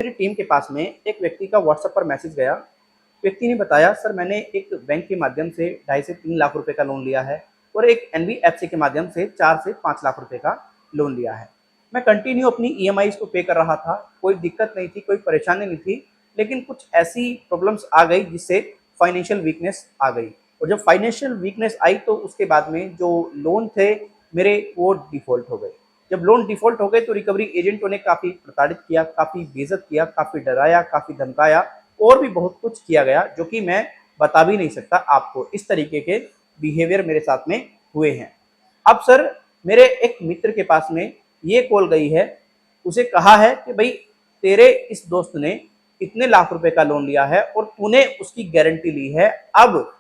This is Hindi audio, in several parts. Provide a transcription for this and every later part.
मेरी टीम के पास में एक व्यक्ति का व्हाट्सएप पर मैसेज गया। व्यक्ति ने बताया, सर मैंने एक बैंक के माध्यम से 2.5 से 3 लाख रुपए का लोन लिया है और एक एनबीएफसी के माध्यम से 4 से 5 लाख रुपए का लोन लिया है। मैं कंटिन्यू अपनी ईएमआईज़ को पे कर रहा था, कोई दिक्कत नहीं थी, कोई परेशानी नहीं थी, लेकिन कुछ ऐसी प्रॉब्लम्स आ गई जिससे फाइनेंशियल वीकनेस आ गई। और जब फाइनेंशियल वीकनेस आई तो उसके बाद में जो लोन थे मेरे, वो डिफ़ॉल्ट हो गए। जब लोन डिफ़ॉल्ट हो गए तो रिकवरी एजेंटों ने काफ़ी प्रताड़ित किया, काफ़ी बेइज्जत किया, काफ़ी डराया, काफ़ी धमकाया और भी बहुत कुछ किया गया, जो कि मैं बता भी नहीं सकता आपको। इस तरीके के बिहेवियर मेरे साथ में हुए हैं। अब सर मेरे एक मित्र के पास में ये कॉल गई है, उसे कहा है कि भाई तेरे इस दोस्त ने इतने लाख रुपए का लोन लिया है और तूने उसकी गारंटी ली है। अब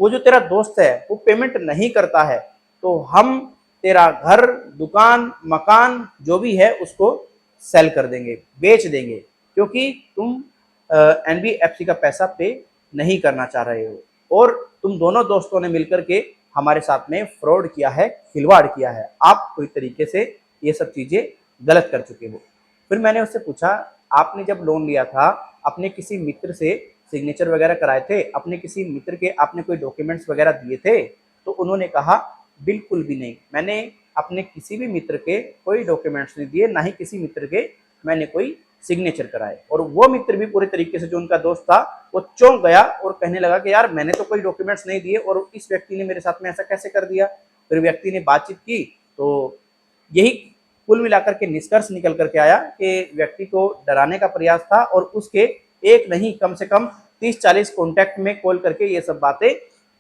वो जो तेरा दोस्त है वो पेमेंट नहीं करता है तो हम तेरा घर, दुकान, मकान जो भी है उसको सेल कर देंगे, बेच देंगे, क्योंकि तुम एनबीएफसी का पैसा पे नहीं करना चाह रहे हो और तुम दोनों दोस्तों ने मिलकर के हमारे साथ में फ्रॉड किया है, खिलवाड़ किया है। आप पूरी तरीके से ये सब चीज़ें गलत कर चुके हो। फिर मैंने उससे पूछा, आपने जब लोन लिया था अपने किसी मित्र से सिग्नेचर वगैरह कराए थे, अपने किसी मित्र के आपने कोई डॉक्यूमेंट्स वगैरह दिए थे? तो उन्होंने कहा बिल्कुल भी नहीं, मैंने अपने किसी भी मित्र के कोई डॉक्यूमेंट्स नहीं दिए, ना ही किसी मित्र के मैंने कोई सिग्नेचर कराए। और वो मित्र भी पूरे तरीके से, जो उनका दोस्त था, वो चौंक गया और कहने लगा कि यार मैंने तो कोई डॉक्यूमेंट्स नहीं दिए और इस व्यक्ति ने मेरे साथ में ऐसा कैसे कर दिया। फिर व्यक्ति ने बातचीत की तो यही कुल मिलाकर के निष्कर्ष निकल करके आया कि व्यक्ति को डराने का प्रयास था और उसके एक नहीं कम से कम 30-40 कॉन्टैक्ट में कॉल करके ये सब बातें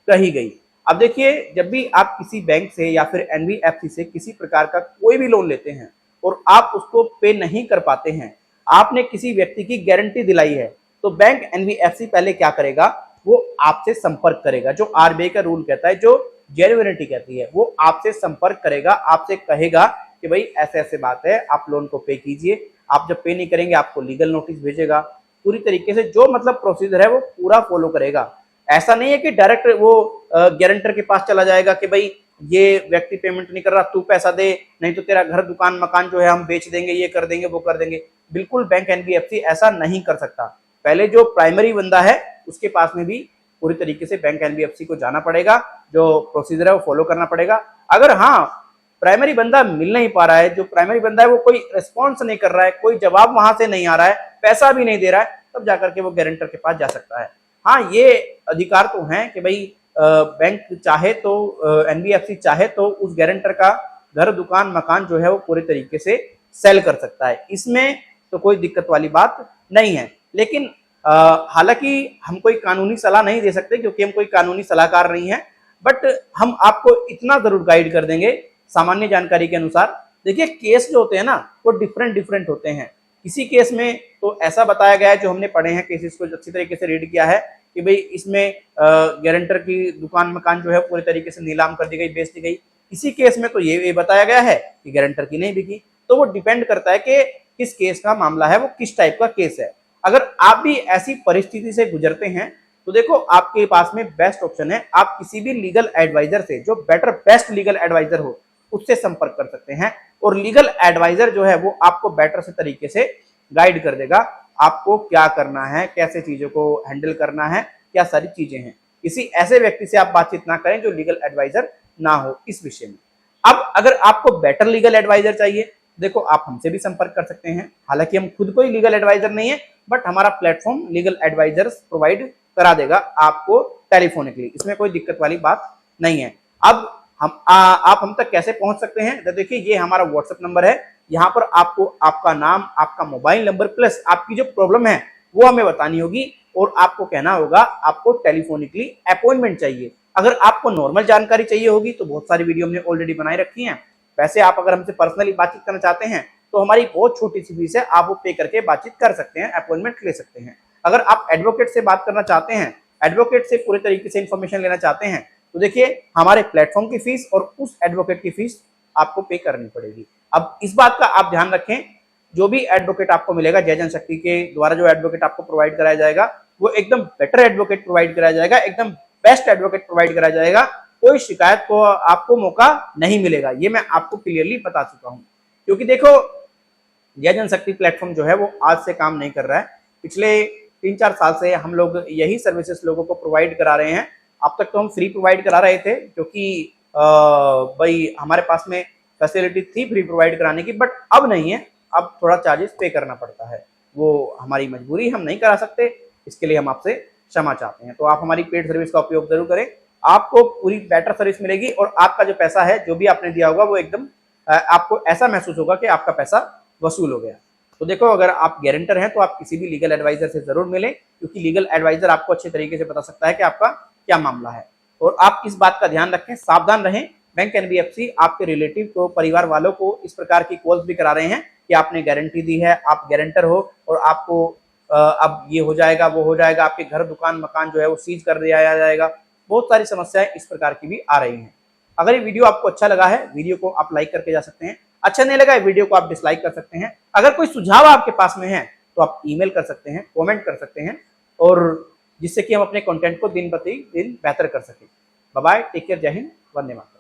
कही गई। अब देखिए, जब भी आप किसी बैंक से या फिर एनबीएफसी से किसी प्रकार का कोई भी लोन लेते हैं और आप उसको पे नहीं कर पाते हैं, आपने किसी व्यक्ति की गारंटी दिलाई है, तो बैंक एनबीएफसी पहले क्या करेगा, वो आपसे संपर्क करेगा। जो आरबीआई का रूल कहता है, जो जेन्युइनिटी कहती है, वो आपसे संपर्क करेगा, आपसे कहेगा कि भाई ऐसे ऐसे बात है, आप लोन को पे कीजिए। आप जब पे नहीं करेंगे आपको लीगल नोटिस भेजेगा। पूरी तरीके से जो मतलब प्रोसीजर है वो पूरा फॉलो करेगा। ऐसा नहीं है कि डायरेक्ट वो गारंटर के पास चला जाएगा कि भाई ये व्यक्ति पेमेंट नहीं कर रहा, तू पैसा दे, नहीं तो तेरा घर, दुकान, मकान जो है हम बेच देंगे, ये कर देंगे, वो कर देंगे। बिल्कुल बैंक एनबीएफसी ऐसा नहीं कर सकता। पहले जो प्राइमरी बंदा है उसके पास में भी पूरी तरीके से बैंक एनबीएफसी को जाना पड़ेगा, जो प्रोसीजर है वो फॉलो करना पड़ेगा। अगर हाँ प्राइमरी बंदा मिल नहीं पा रहा है, जो प्राइमरी बंदा है वो कोई रिस्पॉन्स नहीं कर रहा है, कोई जवाब वहां से नहीं आ रहा है, पैसा भी नहीं दे रहा है, तब जाकर के वो गारंटर के पास जा सकता है। हाँ, ये अधिकार तो है कि भाई बैंक चाहे तो, एनबीएफसी चाहे तो उस गारंटर का घर, दुकान, मकान जो है वो पूरे तरीके से सेल कर सकता है। इसमें तो कोई दिक्कत वाली बात नहीं है। लेकिन हालांकि हम कोई कानूनी सलाह नहीं दे सकते क्योंकि हम कोई कानूनी सलाहकार नहीं है, बट हम आपको इतना जरूर गाइड कर देंगे सामान्य जानकारी के अनुसार। देखिए, केस जो होते हैं ना वो डिफरेंट होते हैं। किसी केस में तो ऐसा बताया गया है, जो हमने पढ़े हैं केसेस को अच्छी तरीके से रीड किया है, कि भाई इसमें गारंटर की दुकान, मकान जो है पूरे तरीके से नीलाम कर दी गई, बेच दी गई। किसी केस में तो ये बताया गया है कि गारंटर की नहीं बिकी। तो वो डिपेंड करता है कि किस केस का मामला है, वो किस टाइप का केस है। अगर आप भी ऐसी परिस्थिति से गुजरते हैं तो देखो, आपके पास में बेस्ट ऑप्शन है, आप किसी भी लीगल एडवाइजर से, जो बेस्ट लीगल एडवाइजर हो, उससे संपर्क कर सकते हैं। और लीगल एडवाइजर जो है वो आपको बेटर से तरीके से गाइड कर देगा, आपको क्या करना है, कैसे चीजों को हैंडल करना है, क्या सारी चीजें हैं। किसी ऐसे व्यक्ति से आप बातचीत ना करें जो लीगल एडवाइजर ना हो इस विषय में। अब अगर आपको बेटर लीगल एडवाइजर चाहिए, देखो आप हमसे भी संपर्क कर सकते हैं। हालांकि हम खुद कोई लीगल एडवाइजर नहीं है, बट हमारा प्लेटफॉर्म लीगल एडवाइजर्स प्रोवाइड करा देगा आपको टेलीफोनिकली, इसमें कोई दिक्कत वाली बात नहीं है। अब आप हम तक कैसे पहुंच सकते हैं, तो देखिए ये हमारा व्हाट्सएप नंबर है। यहाँ पर आपको आपका नाम, आपका मोबाइल नंबर प्लस आपकी जो प्रॉब्लम है वो हमें बतानी होगी और आपको कहना होगा आपको टेलीफोनिकली अपॉइंटमेंट चाहिए। अगर आपको नॉर्मल जानकारी चाहिए होगी तो बहुत सारी वीडियो हमने ऑलरेडी बनाई रखी हैं। वैसे आप अगर हमसे पर्सनली बातचीत करना चाहते हैं तो हमारी बहुत छोटी सी फीस है, आप वो पे करके बातचीत कर सकते हैं, अपॉइंटमेंट ले सकते हैं। अगर आप एडवोकेट से बात करना चाहते हैं, एडवोकेट से पूरे तरीके से इंफॉर्मेशन लेना चाहते हैं, तो देखिए हमारे प्लेटफॉर्म की फीस और उस एडवोकेट की फीस आपको पे करनी पड़ेगी। अब इस बात का आप ध्यान रखें, जो भी एडवोकेट आपको मिलेगा जय जनशक्ति के द्वारा, जो एडवोकेट आपको प्रोवाइड कराया जाएगा वो एकदम बेटर एडवोकेट प्रोवाइड कराया जाएगा, एकदम बेस्ट एडवोकेट प्रोवाइड कराया जाएगा। कोई शिकायत को आपको मौका नहीं मिलेगा, ये मैं आपको क्लियरली बता चुका हूं। क्योंकि देखो, यह जनशक्ति प्लेटफॉर्म जो है वो आज से काम नहीं कर रहा है। पिछले 3-4 साल से हम लोग यही सर्विसेज लोगों को प्रोवाइड करा रहे हैं। अब तक तो हम फ्री प्रोवाइड करा रहे थे, क्योंकि भाई हमारे पास में फैसिलिटी थी फ्री प्रोवाइड कराने की, बट अब नहीं है। अब थोड़ा चार्जेस पे करना पड़ता है, वो हमारी मजबूरी, हम नहीं करा सकते। इसके लिए हम आपसे क्षमा चाहते हैं। तो आप हमारी पेड सर्विस का उपयोग जरूर करें, आपको पूरी बेटर सर्विस मिलेगी और आपका जो पैसा है, जो भी आपने दिया होगा, वो एकदम आपको ऐसा महसूस होगा कि आपका पैसा वसूल हो गया। तो देखो, अगर आप गारंटर हैं तो आप किसी भी लीगल एडवाइजर से जरूर मिलें, क्योंकि लीगल एडवाइजर आपको अच्छे तरीके से बता सकता है कि आपका क्या मामला है। और आप इस बात का ध्यान रखें, सावधान रहें। बैंक एनबीएफसी आपके रिलेटिव को, परिवार वालों को इस प्रकार की कॉल्स भी करा रहे हैं कि आपने गारंटी दी है, आप गारंटर हो और आपको अब ये हो जाएगा, वो हो जाएगा, आपके घर, दुकान, मकान जो है वो सीज कर दिया जाएगा। बहुत सारी समस्याएं इस प्रकार की भी आ रही हैं। अगर ये वीडियो आपको अच्छा लगा है, वीडियो को आप लाइक करके जा सकते हैं। अच्छा नहीं लगा वीडियो को आप डिसलाइक कर सकते हैं। अगर कोई सुझाव आपके पास में है तो आप ईमेल कर सकते हैं, कमेंट कर सकते हैं, और जिससे कि हम अपने कंटेंट को दिन प्रतिदिन बेहतर कर सकें। बाय बाय, टेक केयर, जय हिंद, वंदे मातरम।